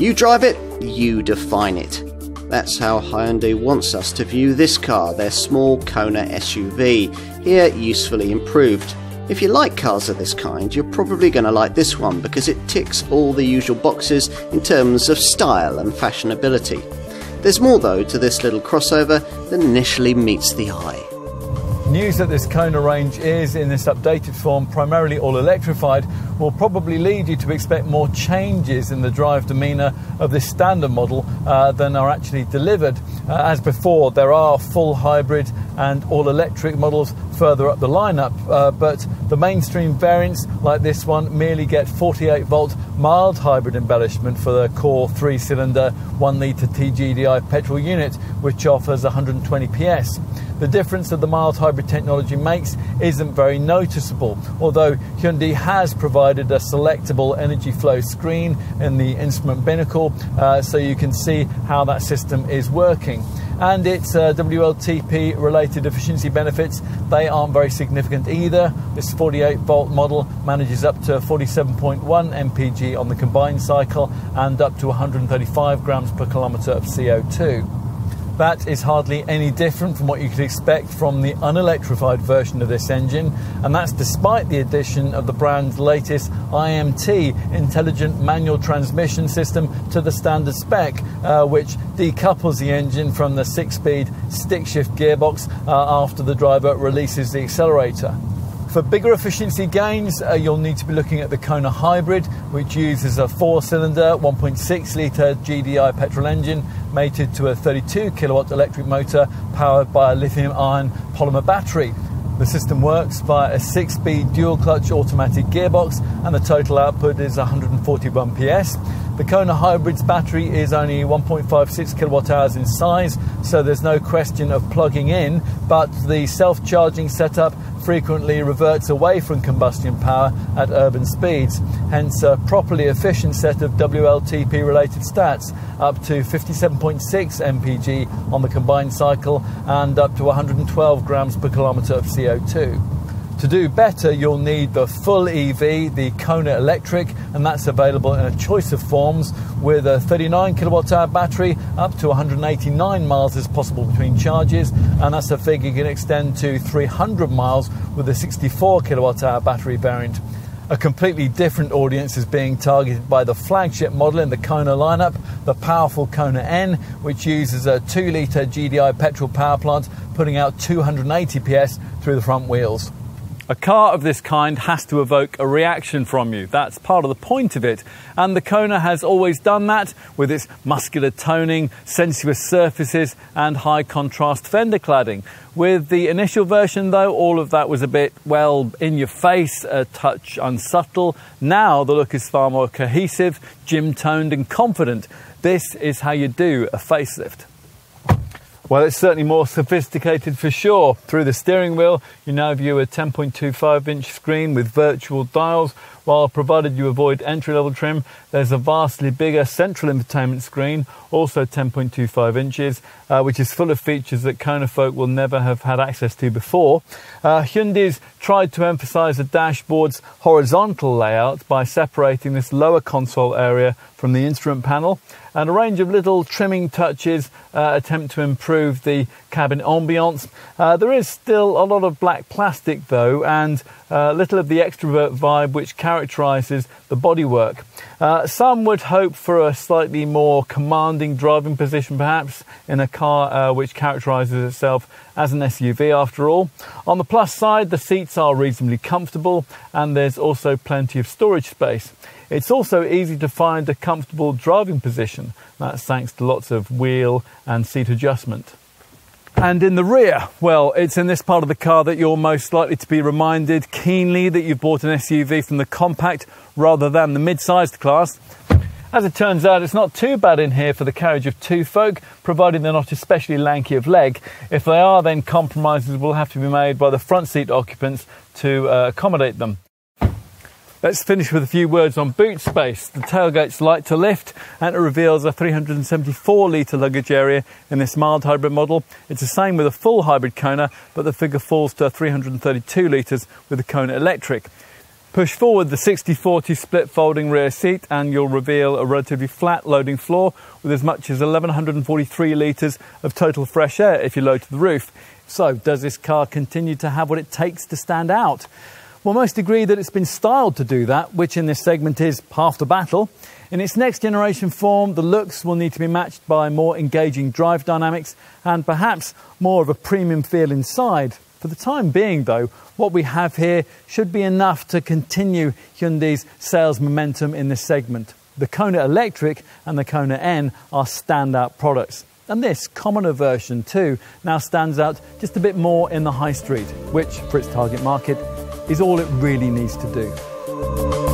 You drive it, you define it. That's how Hyundai wants us to view this car, their small Kona SUV, here usefully improved. If you like cars of this kind, you're probably going to like this one because it ticks all the usual boxes in terms of style and fashionability. There's more though to this little crossover than initially meets the eye. News that this Kona range is, in this updated form, primarily all electrified, will probably lead you to expect more changes in the drive demeanour of this standard model than are actually delivered. As before, there are full hybrid and all electric models further up the lineup, but the mainstream variants like this one merely get 48-volt mild hybrid embellishment for the core 3-cylinder 1-litre TGDI petrol unit, which offers 120 PS. The difference that the mild hybrid technology makes isn't very noticeable, although Hyundai has provided a selectable energy flow screen in the instrument binnacle, so you can see how that system is working. And its WLTP related efficiency benefits, they aren't very significant either. This 48-volt model manages up to 47.1 mpg on the combined cycle and up to 135 grams per kilometre of CO2. That is hardly any different from what you could expect from the unelectrified version of this engine, and that's despite the addition of the brand's latest IMT, Intelligent Manual Transmission System, to the standard spec, which decouples the engine from the 6-speed stick-shift gearbox after the driver releases the accelerator. For bigger efficiency gains, you'll need to be looking at the Kona Hybrid, which uses a 4-cylinder 1.6-litre GDI petrol engine mated to a 32 kilowatt electric motor powered by a lithium-ion polymer battery. The system works via a 6-speed dual-clutch automatic gearbox, and the total output is 141 PS. The Kona Hybrid's battery is only 1.56 kilowatt hours in size, so there's no question of plugging in, but the self-charging setup frequently reverts away from combustion power at urban speeds, hence a properly efficient set of WLTP related stats, up to 57.6 mpg on the combined cycle and up to 112 grams per kilometre of CO2. To do better, you'll need the full EV, the Kona Electric, and that's available in a choice of forms with a 39 kilowatt hour battery up to 189 miles as possible between charges, and that's a figure can extend to 300 miles with a 64 kilowatt hour battery variant. A completely different audience is being targeted by the flagship model in the Kona lineup, the powerful Kona N, which uses a 2-litre GDI petrol power plant, putting out 280 PS through the front wheels. A car of this kind has to evoke a reaction from you. That's part of the point of it. And the Kona has always done that with its muscular toning, sensuous surfaces and high contrast fender cladding. With the initial version though, all of that was a bit, well, in your face, a touch unsubtle. Now the look is far more cohesive, gym-toned and confident. This is how you do a facelift. Well, it's certainly more sophisticated for sure. Through the steering wheel, you now view a 10.25-inch screen with virtual dials, while provided you avoid entry-level trim, there's a vastly bigger central infotainment screen, also 10.25 inches, which is full of features that Kona folk will never have had access to before. Hyundai's tried to emphasise the dashboard's horizontal layout by separating this lower console area from the instrument panel, and a range of little trimming touches attempt to improve the cabin ambience. There is still a lot of black plastic though, and little of the extrovert vibe which characterises the bodywork. Some would hope for a slightly more commanding driving position perhaps in a car which characterises itself as an SUV after all. On the plus side, the seats are reasonably comfortable and there's also plenty of storage space. It's also easy to find a comfortable driving position. That's thanks to lots of wheel and seat adjustment. And in the rear, well, it's in this part of the car that you're most likely to be reminded keenly that you've bought an SUV from the compact rather than the mid-sized class. As it turns out, it's not too bad in here for the carriage of two folk, provided they're not especially lanky of leg. If they are, then compromises will have to be made by the front seat occupants to accommodate them. Let's finish with a few words on boot space. The tailgate's light to lift and it reveals a 374-litre luggage area in this mild hybrid model. It's the same with a full hybrid Kona, but the figure falls to 332 litres with the Kona Electric. Push forward the 60/40 split folding rear seat and you'll reveal a relatively flat loading floor with as much as 1143 litres of total fresh air if you load to the roof. So does this car continue to have what it takes to stand out? Well, most agree that it's been styled to do that, which in this segment is half the battle. In its next generation form, the looks will need to be matched by more engaging drive dynamics and perhaps more of a premium feel inside. For the time being, though, what we have here should be enough to continue Hyundai's sales momentum in this segment. The Kona Electric and the Kona N are standout products. And this commoner version too now stands out just a bit more in the high street, which for its target market is all it really needs to do.